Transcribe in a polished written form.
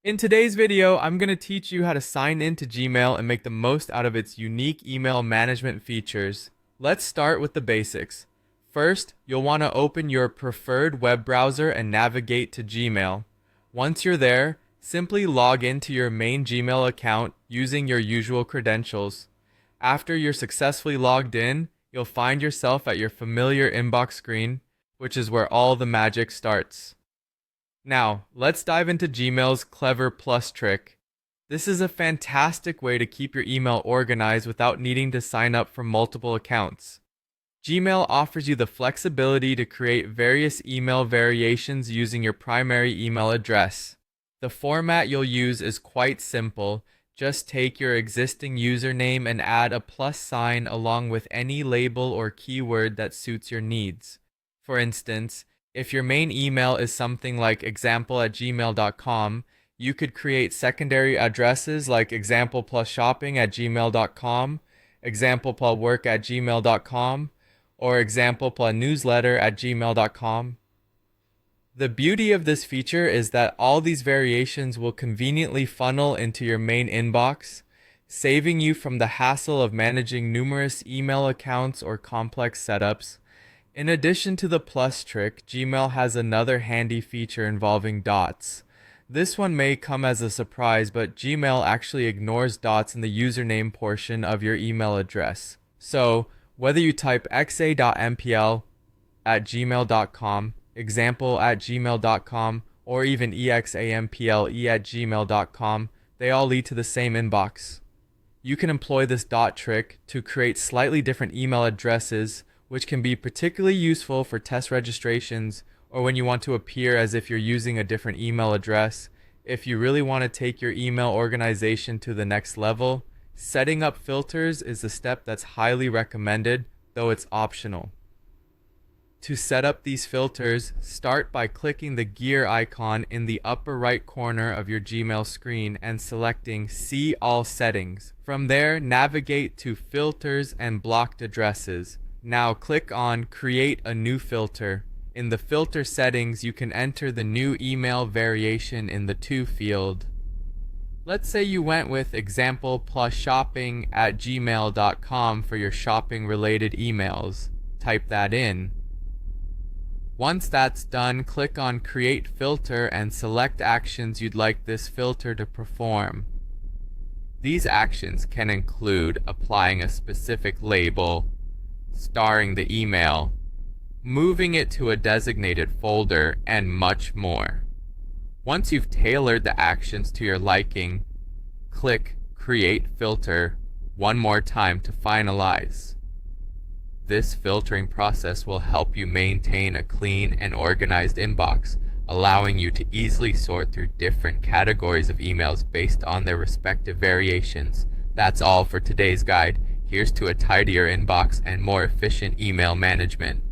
In today's video, I'm going to teach you how to sign into Gmail and make the most out of its unique email management features. Let's start with the basics. First, you'll want to open your preferred web browser and navigate to Gmail. Once you're there, simply log into your main Gmail account using your usual credentials. After you're successfully logged in, you'll find yourself at your familiar inbox screen, which is where all the magic starts. Now, let's dive into Gmail's clever plus trick. This is a fantastic way to keep your email organized without needing to sign up for multiple accounts. Gmail offers you the flexibility to create various email variations using your primary email address. The format you'll use is quite simple. Just take your existing username and add a plus sign along with any label or keyword that suits your needs. For instance, if your main email is something like example@gmail.com, you could create secondary addresses like example+shopping@gmail.com, example+work@gmail.com, or example+newsletter@gmail.com. The beauty of this feature is that all these variations will conveniently funnel into your main inbox, saving you from the hassle of managing numerous email accounts or complex setups. In addition to the plus trick, Gmail has another handy feature involving dots. This one may come as a surprise, but Gmail actually ignores dots in the username portion of your email address. So, whether you type xa.mpl@gmail.com, example@gmail.com, or even example@gmail.com, they all lead to the same inbox. You can employ this dot trick to create slightly different email addresses, which can be particularly useful for test registrations or when you want to appear as if you're using a different email address. If you really want to take your email organization to the next level, setting up filters is a step that's highly recommended, though it's optional. To set up these filters, start by clicking the gear icon in the upper right corner of your Gmail screen and selecting See All Settings. From there, navigate to Filters and Blocked Addresses. Now click on Create a New Filter. In the filter settings, you can enter the new email variation in the To field. Let's say you went with example+shopping@gmail.com for your shopping related emails. Type that in. Once that's done, click on Create Filter and select actions you'd like this filter to perform. These actions can include applying a specific label, starring the email, moving it to a designated folder, and much more. Once you've tailored the actions to your liking, click Create Filter one more time to finalize. This filtering process will help you maintain a clean and organized inbox, allowing you to easily sort through different categories of emails based on their respective variations. That's all for today's guide. Here's to a tidier inbox and more efficient email management.